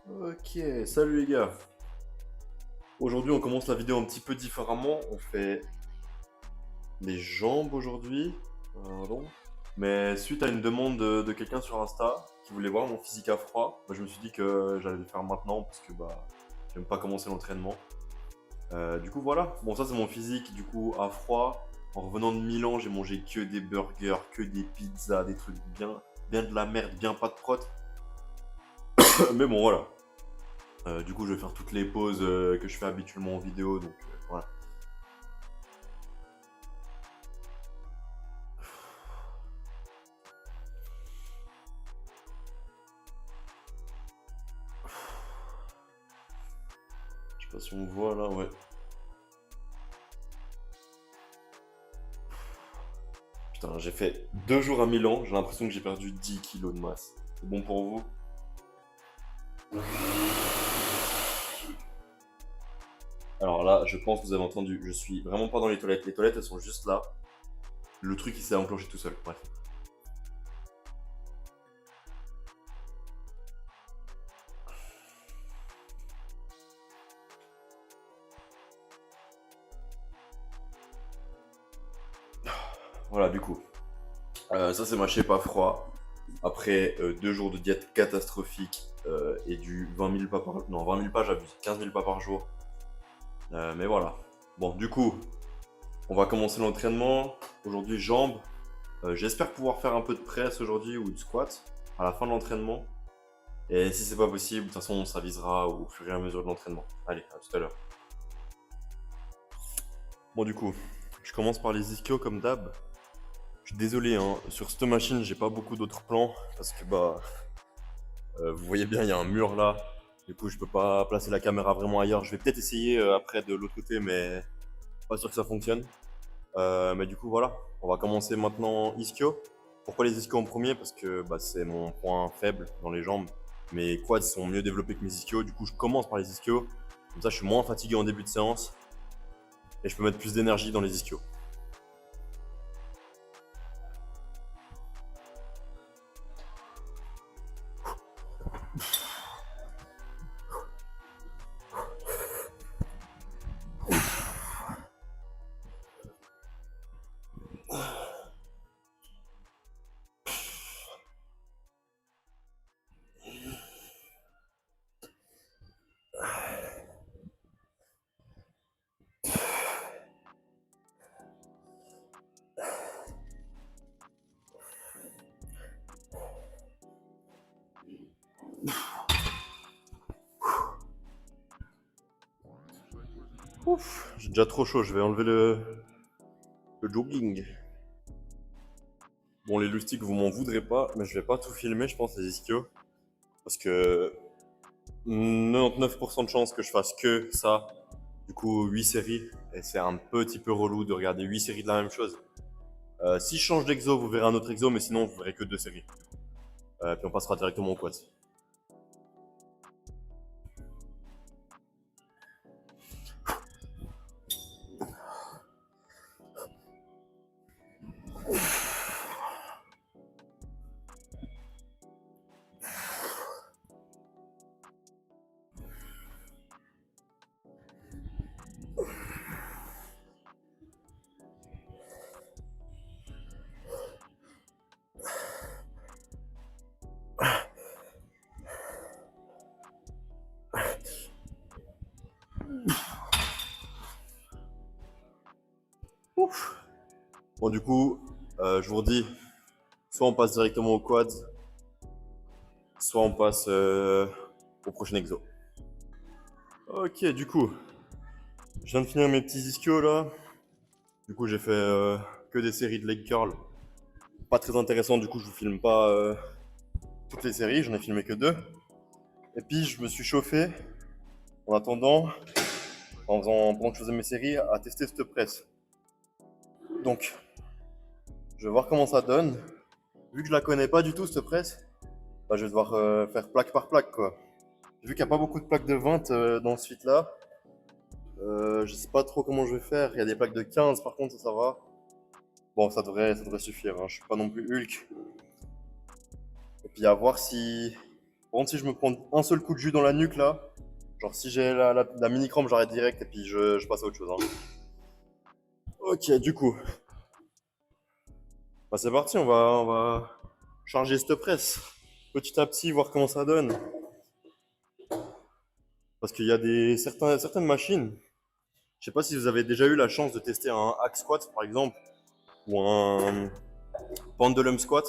Ok, salut les gars. Aujourd'hui, on commence la vidéo un petit peu différemment. On fait les jambes aujourd'hui. Pardon. Mais suite à une demande de quelqu'un sur Insta qui voulait voir mon physique à froid, je me suis dit que j'allais le faire maintenant parce que j'aime pas commencer l'entraînement. Du coup, voilà. Bon, ça, c'est mon physique du coup à froid. En revenant de Milan, j'ai mangé que des burgers, que des pizzas, des trucs bien de la merde, bien pas de prot. Mais bon, voilà. Du coup, je vais faire toutes les pauses que je fais habituellement en vidéo, donc voilà. Je sais pas si on voit là, ouais. Putain, j'ai fait 2 jours à Milan, j'ai l'impression que j'ai perdu 10 kilos de masse. C'est bon pour vous? Alors là, je pense que vous avez entendu, je suis vraiment pas dans les toilettes. Les toilettes, elles sont juste là. Le truc, il s'est enclenché tout seul. Bref. Voilà, du coup. Ça, c'est ma shape à froid. Après 2 jours de diète catastrophique et du 20 000 pas par... Non, 20 000 pas, j'abuse. 15 000 pas par jour. Mais voilà. Bon, du coup, on va commencer l'entraînement. Aujourd'hui, jambes. J'espère pouvoir faire un peu de presse aujourd'hui ou de squat à la fin de l'entraînement. Et si c'est pas possible, de toute façon, on s'avisera au fur et à mesure de l'entraînement. Allez, à tout à l'heure. Bon, du coup, je commence par les ischios comme d'hab. Je suis désolé, hein, sur cette machine, j'ai pas beaucoup d'autres plans parce que vous voyez bien, il y a un mur là. Du coup, je peux pas placer la caméra vraiment ailleurs. Je vais peut-être essayer après de l'autre côté, mais pas sûr que ça fonctionne. Mais du coup, voilà, on va commencer maintenant ischio. Pourquoi les ischios en premier? Parce que c'est mon point faible dans les jambes. Mes quads sont mieux développés que mes ischios. Du coup, je commence par les ischios. Comme ça, je suis moins fatigué en début de séance. Et je peux mettre plus d'énergie dans les ischios. Ouf, j'ai déjà trop chaud. Je vais enlever le jogging. Bon, les loustiques, vous m'en voudrez pas, mais je vais pas tout filmer, je pense, les ischios. Parce que 99% de chances que je fasse que ça. Du coup, 8 séries. Et c'est un petit peu relou de regarder 8 séries de la même chose. Si je change d'exo, vous verrez un autre exo, mais sinon, vous verrez que 2 séries. Puis on passera directement au quad. Ouf. Bon, du coup, je vous redis, soit on passe directement au quad, soit on passe au prochain exo. Ok, du coup, je viens de finir mes petits ischios là. Du coup, j'ai fait que des séries de leg curl. Pas très intéressant, du coup, je vous filme pas toutes les séries, j'en ai filmé que 2. Et puis, je me suis chauffé en attendant, pendant que je faisais mes séries, à tester cette presse. Donc, je vais voir comment ça donne. Vu que je la connais pas du tout, cette presse, je vais devoir faire plaque par plaque, quoi. Vu qu'il n'y a pas beaucoup de plaques de 20 dans ce fit là, je sais pas trop comment je vais faire. Il y a des plaques de 15 par contre, ça va. Bon, ça devrait suffire, hein. Je suis pas non plus Hulk. Et puis à voir si Par contre, si je me prends un seul coup de jus dans la nuque là, genre si j'ai la mini crampe, j'arrête direct et puis je passe à autre chose, hein. Ok, du coup, bah c'est parti, on va charger cette presse petit à petit, voir comment ça donne. Parce qu'il y a certaines machines, je sais pas si vous avez déjà eu la chance de tester un hack squat par exemple, ou un pendulum squat.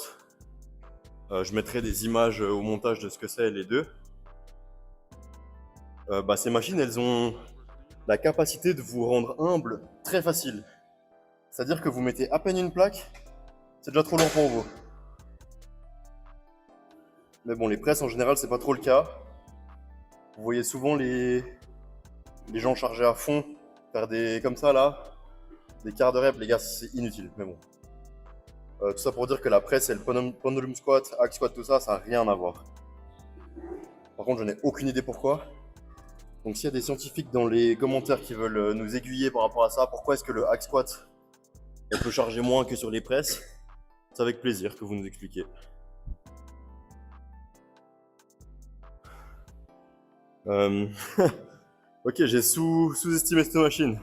Je mettrai des images au montage de ce que c'est les deux. Bah, ces machines, elles ont la capacité de vous rendre humble très facile. C'est-à-dire que vous mettez à peine une plaque, c'est déjà trop long pour vous. Mais bon, les presses en général, c'est pas trop le cas. Vous voyez souvent les gens chargés à fond faire des comme ça là, des quarts de rep, les gars, c'est inutile. Mais bon. Tout ça pour dire que la presse et le pendulum squat, hack squat, tout ça, ça n'a rien à voir. Par contre, je n'ai aucune idée pourquoi. Donc s'il y a des scientifiques dans les commentaires qui veulent nous aiguiller par rapport à ça, pourquoi est-ce que le hack squat on peut charger moins que sur les presses, c'est avec plaisir que vous nous expliquez. Ok, j'ai sous-estimé cette machine.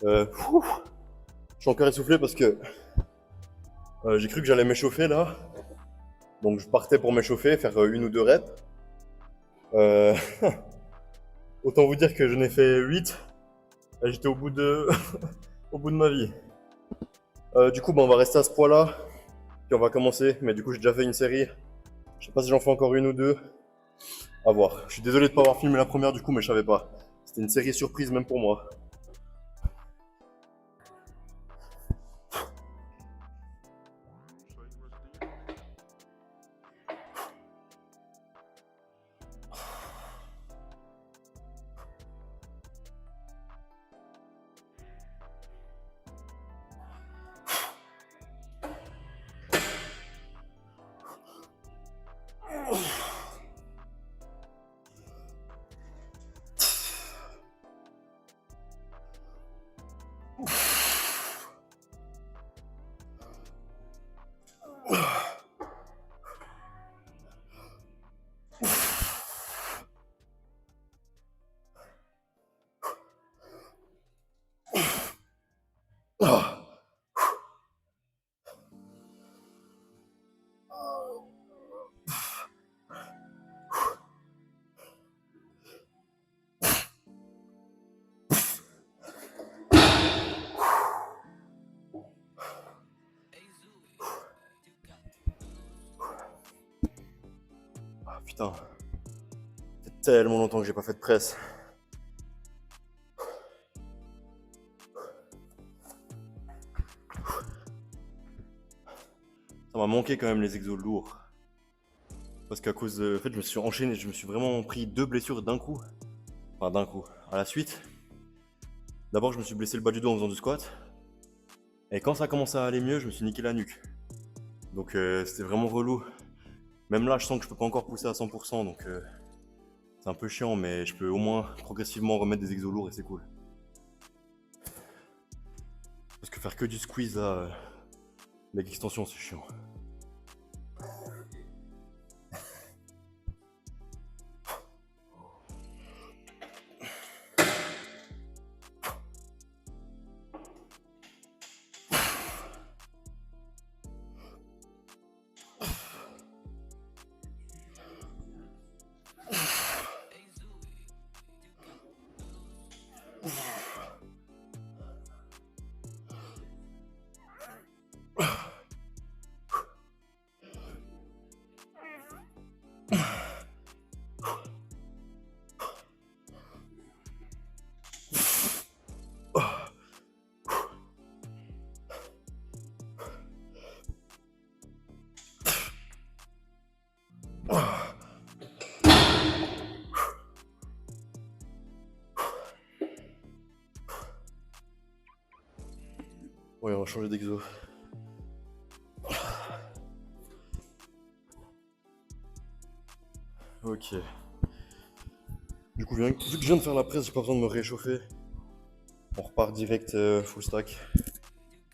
Je suis encore essoufflé parce que j'ai cru que j'allais m'échauffer là. Donc je partais pour m'échauffer, faire une ou deux reps. Euh, Autant vous dire que je n'ai fait 8. J'étais au bout de au bout de ma vie. Du coup, bah, on va rester à ce poids-là. Puis on va commencer. Mais du coup, j'ai déjà fait une série. Je sais pas si j'en fais encore une ou deux. À voir. Je suis désolé de ne pas avoir filmé la première du coup, mais je savais pas. C'était une série surprise même pour moi. Ah, putain, ça fait tellement longtemps que j'ai pas fait de presse. Ça m'a manqué quand même les exos lourds. Parce qu'à cause de. En fait, je me suis enchaîné, je me suis vraiment pris 2 blessures d'un coup. Enfin, d'un coup. À la suite. D'abord, je me suis blessé le bas du dos en faisant du squat. Et quand ça a commencé à aller mieux, je me suis niqué la nuque. Donc, c'était vraiment relou. Même là, je sens que je peux pas encore pousser à 100%. Donc, c'est un peu chiant, mais je peux au moins progressivement remettre des exos lourds et c'est cool. Parce que faire que du squeeze là, avec extension, c'est chiant. Ouais, on va changer d'exo. Ok. Du coup, vu que je viens de faire la presse, j'ai pas besoin de me réchauffer. On repart direct full stack.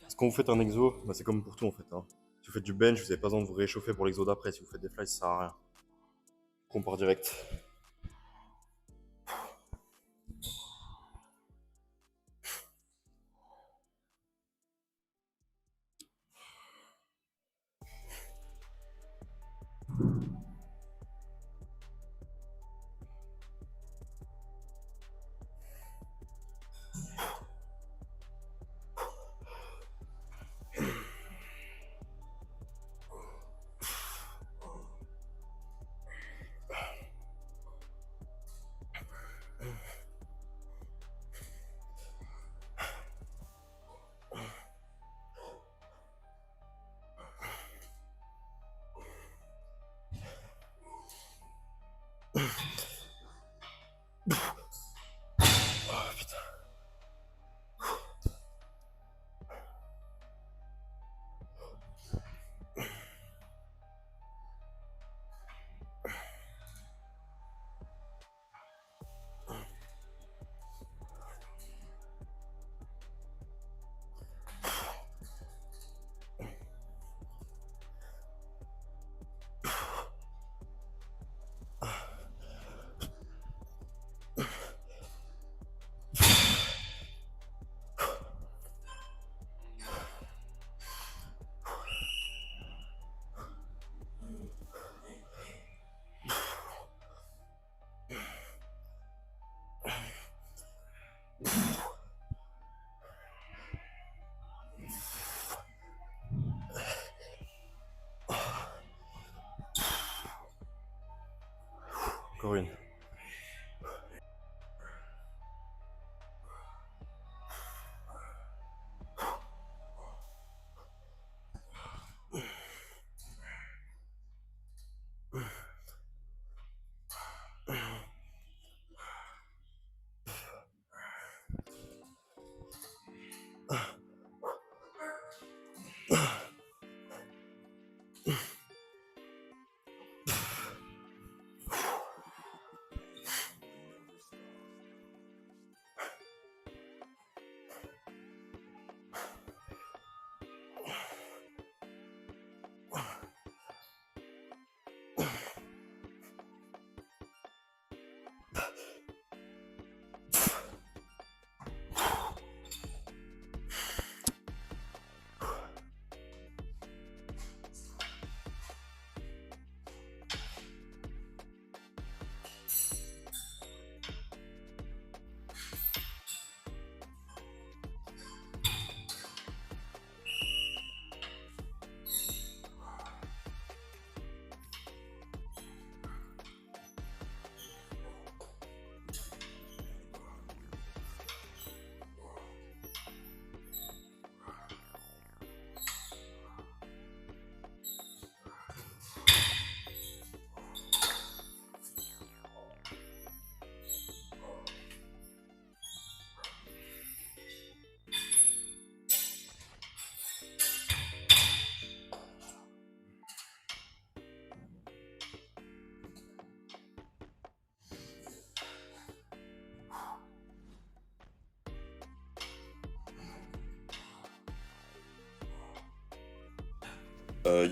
Parce que quand vous faites un exo, bah, c'est comme pour tout en fait, hein. Si vous faites du bench, vous n'avez pas besoin de vous réchauffer pour l'exo d'après. Si vous faites des flies, ça sert à rien. On part direct. Oh putain. Encore une.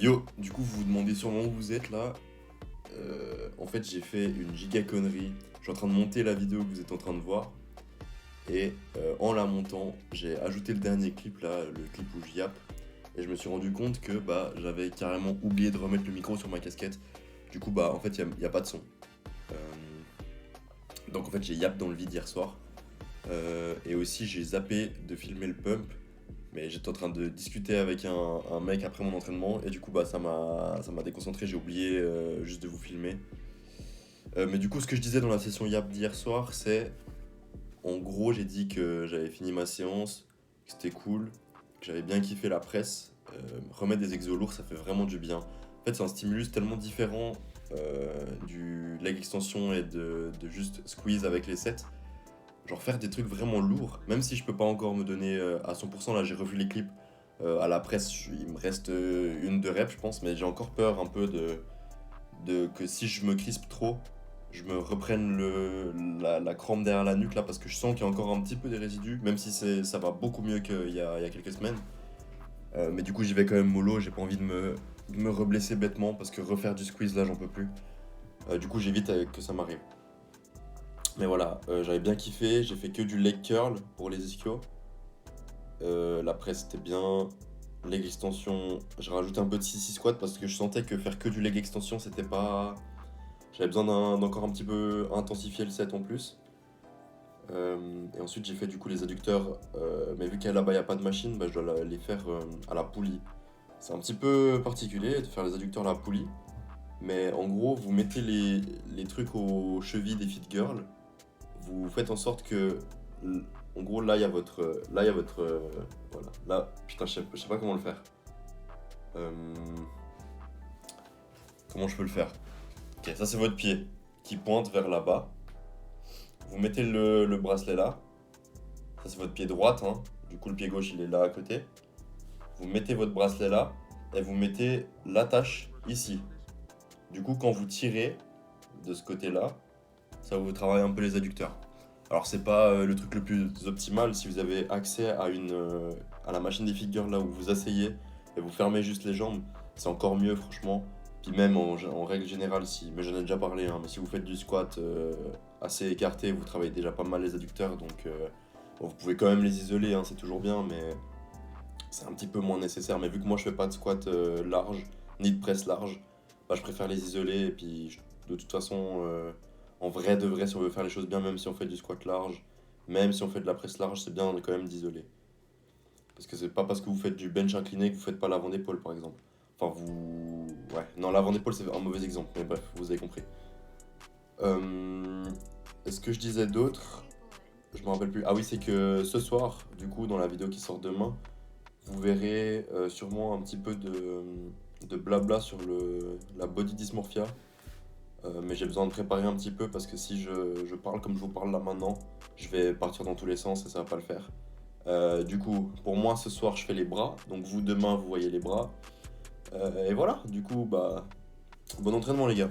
Yo, du coup, vous vous demandez sûrement où vous êtes là. En fait, j'ai fait une giga connerie. Je suis en train de monter la vidéo que vous êtes en train de voir. Et en la montant, j'ai ajouté le dernier clip là, le clip où je yappe. Et je me suis rendu compte que bah, j'avais carrément oublié de remettre le micro sur ma casquette. Du coup, bah, en fait, il y a pas de son. Donc, en fait, j'ai yapp dans le vide hier soir. Et aussi, j'ai zappé de filmer le pump. Mais j'étais en train de discuter avec un mec après mon entraînement. Et du coup, bah, ça m'a déconcentré. J'ai oublié juste de vous filmer. Mais du coup, ce que je disais dans la session yap d'hier soir, c'est en gros, j'ai dit que j'avais fini ma séance, que c'était cool, que j'avais bien kiffé la presse. Remettre des exos lourds, ça fait vraiment du bien. En fait, c'est un stimulus tellement différent du leg extension et de juste squeeze avec les sets. Genre faire des trucs vraiment lourds, même si je peux pas encore me donner à 100%, là j'ai revu les clips à la presse, il me reste une, deux reps je pense, mais j'ai encore peur un peu de que si je me crispe trop, je me reprenne la crampe derrière la nuque là parce que je sens qu'il y a encore un petit peu des résidus, même si ça va beaucoup mieux qu'il y a quelques semaines. Mais du coup j'y vais quand même mollo, j'ai pas envie de me reblesser bêtement parce que refaire du squeeze là j'en peux plus. Du coup, j'évite que ça m'arrive. Mais voilà, j'avais bien kiffé. J'ai fait que du leg curl pour les ischios. La presse c'était bien. Leg extension, j'ai rajouté un peu de sissy squat parce que je sentais que faire que du leg extension c'était pas. J'avais besoin d'encore un petit peu intensifier le set en plus. Et ensuite j'ai fait du coup les adducteurs, mais vu qu'à là-bas il n'y a pas de machine, bah, je dois les faire à la poulie. C'est un petit peu particulier de faire les adducteurs à la poulie, mais en gros vous mettez les trucs aux chevilles des fit girls, vous faites en sorte que, en gros là il y a votre, voilà, là, putain je sais pas comment le faire. Euh, Comment je peux le faire? Ok, ça c'est votre pied qui pointe vers là-bas. Vous mettez le bracelet là. Ça c'est votre pied droit, hein. Du coup le pied gauche il est là à côté. Vous mettez votre bracelet là et vous mettez l'attache ici. Du coup quand vous tirez de ce côté-là, ça vous travaille un peu les adducteurs. Alors c'est pas le truc le plus optimal si vous avez accès à la machine des figures là où vous asseyez et vous fermez juste les jambes, c'est encore mieux franchement. Puis même en règle générale, si, mais j'en ai déjà parlé, hein, mais si vous faites du squat assez écarté, vous travaillez déjà pas mal les adducteurs, donc bon, vous pouvez quand même les isoler, hein, c'est toujours bien, mais c'est un petit peu moins nécessaire. Mais vu que moi je fais pas de squat large, ni de presse large, bah, je préfère les isoler. Et puis de toute façon, en vrai de vrai, si on veut faire les choses bien, même si on fait du squat large, même si on fait de la presse large, c'est bien quand même d'isoler. Parce que c'est pas parce que vous faites du bench incliné que vous faites pas l'avant d'épaule par exemple. Enfin vous... Ouais, non l'avant d'épaule c'est un mauvais exemple, mais bref, vous avez compris. Euh, Est-ce que je disais d'autres? Je me rappelle plus. Ah oui, c'est que ce soir, du coup, dans la vidéo qui sort demain, vous verrez sûrement un petit peu de blabla sur la body dysmorphia. Mais j'ai besoin de préparer un petit peu parce que si je parle comme je vous parle là maintenant, je vais partir dans tous les sens et ça va pas le faire. Du coup, pour moi ce soir je fais les bras, donc vous demain vous voyez les bras. Et voilà, du coup, bah, bon entraînement les gars.